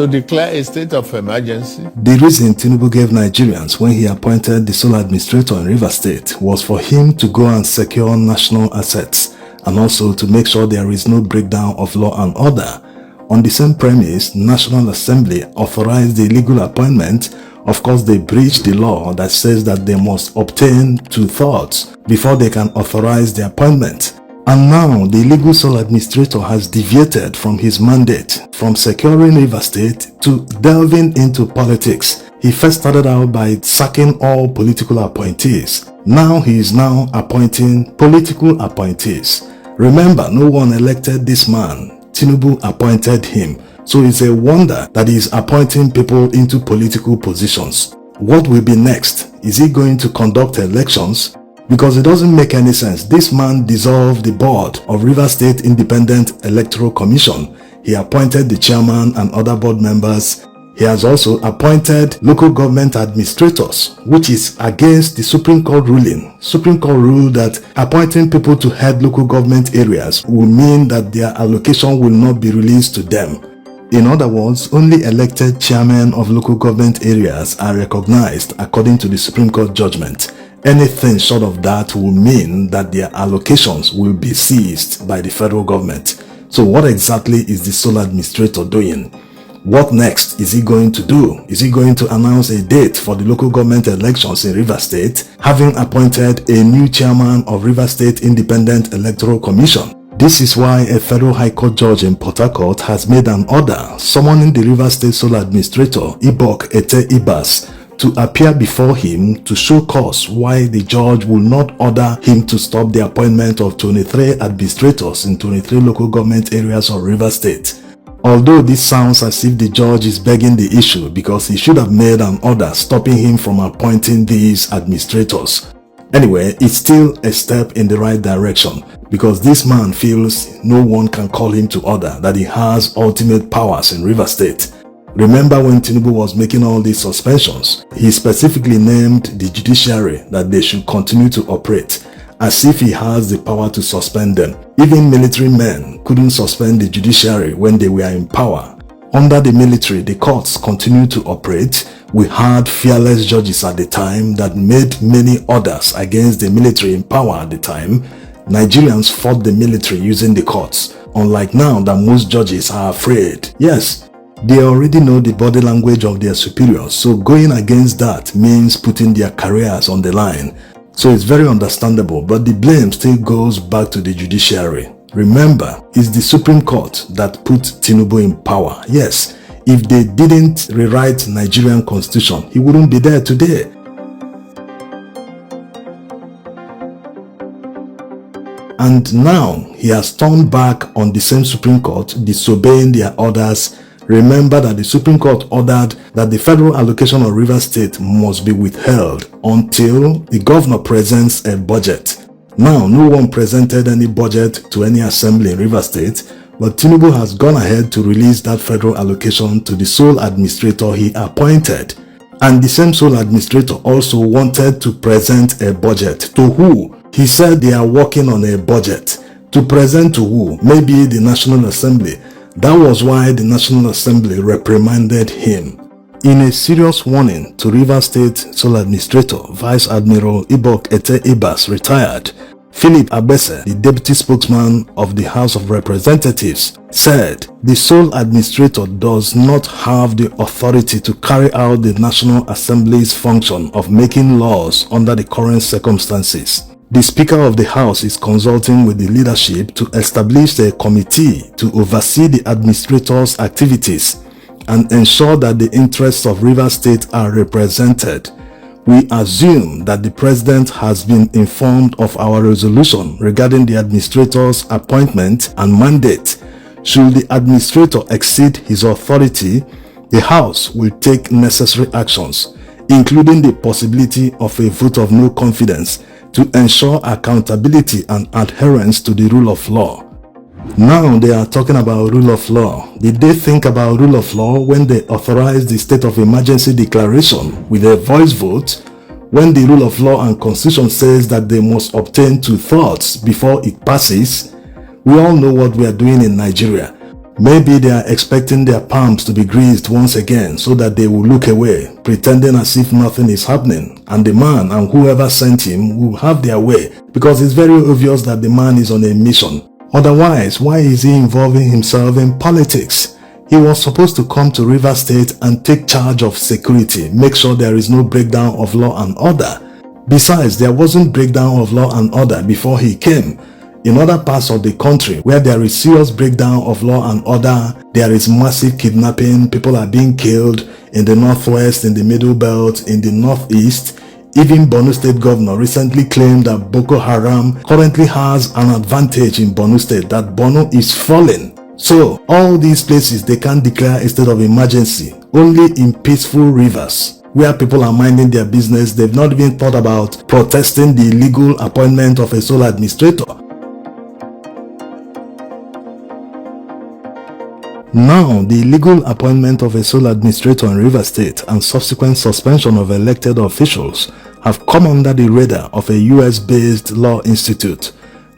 to declare a state of emergency. The reason Tinubu gave Nigerians when he appointed the sole administrator in Rivers State was for him to go and secure national assets and also to make sure there is no breakdown of law and order. On the same premise, National Assembly authorized the illegal appointment. Of course, they breached the law that says that they must obtain 2/3 before they can authorize the appointment. And now, the illegal sole administrator has deviated from his mandate from securing Rivers State to delving into politics. He first started out by sacking all political appointees. Now he is now appointing political appointees. Remember, no one elected this man. Tinubu appointed him. So it's a wonder that he is appointing people into political positions. What will be next? Is he going to conduct elections? Because it doesn't make any sense. This man dissolved the board of Rivers State Independent Electoral Commission. He appointed the chairman and other board members. He has also appointed local government administrators, which is against the Supreme Court ruling. Supreme Court ruled that appointing people to head local government areas will mean that their allocation will not be released to them. In other words, only elected chairmen of local government areas are recognized according to the Supreme Court judgment. Anything short of that will mean that their allocations will be seized by the federal government. So what exactly is the sole administrator doing? What next is he going to do? Is he going to announce a date for the local government elections in Rivers State, having appointed a new chairman of Rivers State Independent Electoral Commission? This is why a federal high court judge in Port Harcourt has made an order summoning the Rivers State sole administrator, Ibok Ibas, to appear before him to show cause why the judge will not order him to stop the appointment of 23 administrators in 23 local government areas of Rivers State. Although this sounds as if the judge is begging the issue because he should have made an order stopping him from appointing these administrators. Anyway, it's still a step in the right direction because this man feels no one can call him to order, that he has ultimate powers in Rivers State. Remember when Tinubu was making all these suspensions, he specifically named the judiciary that they should continue to operate, as if he has the power to suspend them. Even military men couldn't suspend the judiciary when they were in power. Under the military, the courts continued to operate. We had fearless judges at the time that made many orders against the military in power at the time. Nigerians fought the military using the courts, unlike now that most judges are afraid. Yes, they already know the body language of their superiors, so going against that means putting their careers on the line. So it's very understandable, but the blame still goes back to the judiciary. Remember, it's the Supreme Court that put Tinubu in power. Yes, if they didn't rewrite Nigerian constitution, he wouldn't be there today. And now he has turned back on the same Supreme Court, disobeying their orders. Remember that the Supreme Court ordered that the federal allocation of Rivers State must be withheld until the governor presents a budget. Now, no one presented any budget to any assembly in Rivers State, but Tinubu has gone ahead to release that federal allocation to the sole administrator he appointed. And the same sole administrator also wanted to present a budget. To who? He said they are working on a budget. To present to who? Maybe the National Assembly. That was why the National Assembly reprimanded him. In a serious warning to Rivers State sole administrator, Vice Admiral Ibok Ibas, retired, Philip Abese, the deputy spokesman of the House of Representatives, said the sole administrator does not have the authority to carry out the National Assembly's function of making laws under the current circumstances. The Speaker of the House is consulting with the leadership to establish a committee to oversee the administrator's activities and ensure that the interests of Rivers State are represented. We assume that the President has been informed of our resolution regarding the administrator's appointment and mandate. Should the administrator exceed his authority, the House will take necessary actions, including the possibility of a vote of no confidence to ensure accountability and adherence to the rule of law. Now they are talking about rule of law. Did they think about rule of law when they authorized the state of emergency declaration with a voice vote, when the rule of law and constitution says that they must obtain 2/3 before it passes? We all know what we are doing in Nigeria. Maybe they are expecting their palms to be greased once again so that they will look away, pretending as if nothing is happening, and the man and whoever sent him will have their way, because it's very obvious that the man is on a mission. Otherwise, why is he involving himself in politics? He was supposed to come to Rivers State and take charge of security, make sure there is no breakdown of law and order. Besides, there wasn't breakdown of law and order before he came. In other parts of the country where there is serious breakdown of law and order, there is massive kidnapping, people are being killed in the northwest, in the middle belt, in the northeast. Even Borno State governor recently claimed that Boko Haram currently has an advantage in Borno State, that Borno is falling. So all these places, they can't declare a state of emergency. Only in peaceful Rivers, where people are minding their business, they've not even thought about protesting the illegal appointment of a sole administrator. Now, the illegal appointment of a sole administrator in Rivers State and subsequent suspension of elected officials have come under the radar of a US-based law institute,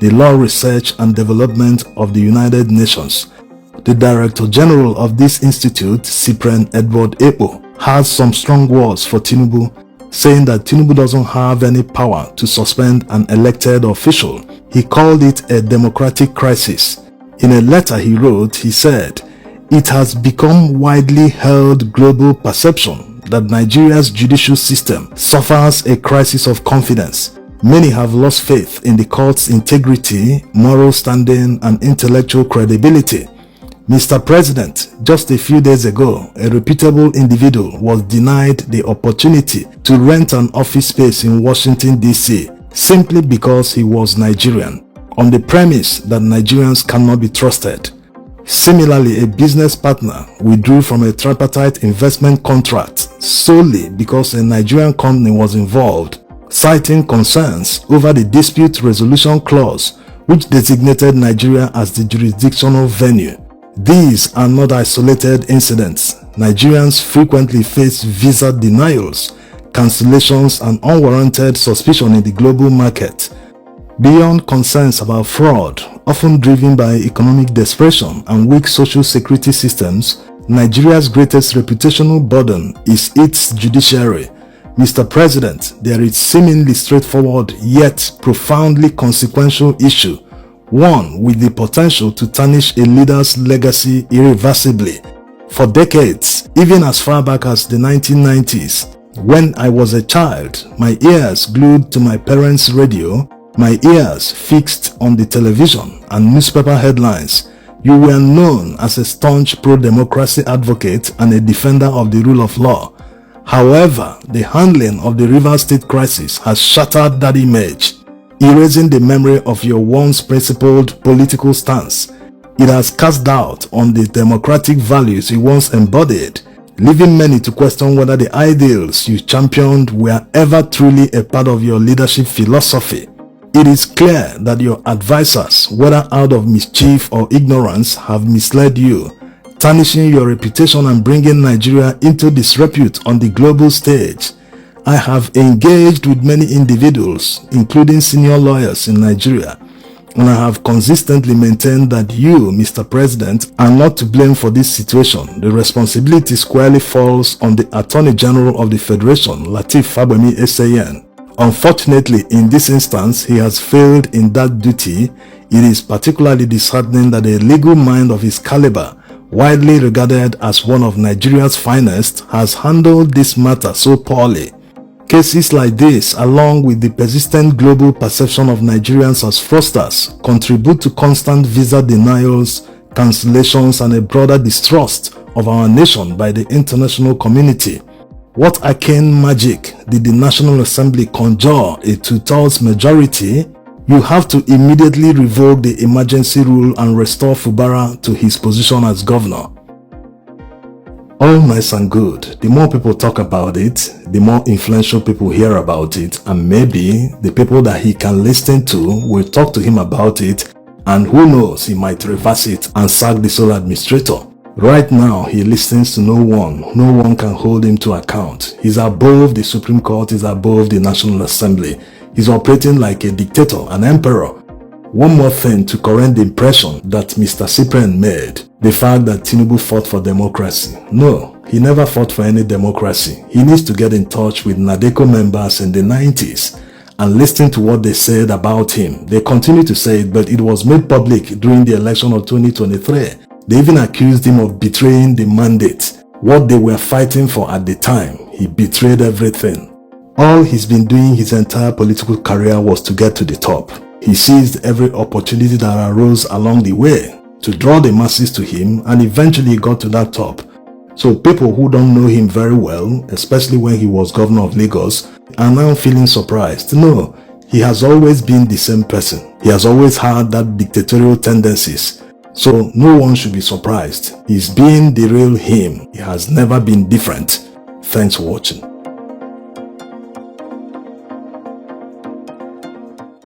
the Law Research and Development of the United Nations. The Director General of this institute, Cyprian Edward Epo, has some strong words for Tinubu, saying that Tinubu doesn't have any power to suspend an elected official. He called it a democratic crisis. In a letter he wrote, he said, "It has become widely held global perception that Nigeria's judicial system suffers a crisis of confidence. Many have lost faith in the court's integrity, moral standing, and intellectual credibility. Mr. President, just a few days ago, a reputable individual was denied the opportunity to rent an office space in Washington, D.C. simply because he was Nigerian, on the premise that Nigerians cannot be trusted. Similarly, a business partner withdrew from a tripartite investment contract solely because a Nigerian company was involved, citing concerns over the dispute resolution clause which designated Nigeria as the jurisdictional venue. These are not isolated incidents. Nigerians frequently face visa denials, cancellations, and unwarranted suspicion in the global market. Beyond concerns about fraud, often driven by economic desperation and weak social security systems, Nigeria's greatest reputational burden is its judiciary. Mr. President, there is seemingly straightforward yet profoundly consequential issue, one with the potential to tarnish a leader's legacy irreversibly. For decades, even as far back as the 1990s, when I was a child, my ears glued to my parents' radio, my ears fixed on the television and newspaper headlines, you were known as a staunch pro-democracy advocate and a defender of the rule of law. However, the handling of the Rivers State crisis has shattered that image, erasing the memory of your once principled political stance. It has cast doubt on the democratic values you once embodied, leaving many to question whether the ideals you championed were ever truly a part of your leadership philosophy. It is clear that your advisors, whether out of mischief or ignorance, have misled you, tarnishing your reputation and bringing Nigeria into disrepute on the global stage. I have engaged with many individuals, including senior lawyers in Nigeria, and I have consistently maintained that you, Mr. President, are not to blame for this situation. The responsibility squarely falls on the Attorney General of the Federation, Lateef Fagbemi SAN. Unfortunately, in this instance, he has failed in that duty. It is particularly disheartening that a legal mind of his caliber, widely regarded as one of Nigeria's finest, has handled this matter so poorly. Cases like this, along with the persistent global perception of Nigerians as fraudsters, contribute to constant visa denials, cancellations, and a broader distrust of our nation by the international community. What arcane magic did the National Assembly conjure a 2/3 majority? You have to immediately revoke the emergency rule and restore Fubara to his position as governor. All nice and good. The more people talk about it, the more influential people hear about it, and maybe the people that he can listen to will talk to him about it, and who knows, he might reverse it and sack the sole administrator. Right now, he listens to no one. No one can hold him to account. He's above the Supreme Court, he's above the National Assembly. He's operating like a dictator, an emperor. One more thing to correct the impression that Mr. Cyprian made, the fact that Tinubu fought for democracy. No, he never fought for any democracy. He needs to get in touch with NADECO members in the 90s and listen to what they said about him. They continue to say it, but it was made public during the election of 2023. They even accused him of betraying the mandate, what they were fighting for at the time. He betrayed everything. All he's been doing his entire political career was to get to the top. He seized every opportunity that arose along the way to draw the masses to him, and eventually got to that top. So people who don't know him very well, especially when he was governor of Lagos, are now feeling surprised. No, he has always been the same person. He has always had that dictatorial tendencies. So no one should be surprised. He's been the real him. He has never been different. Thanks for watching.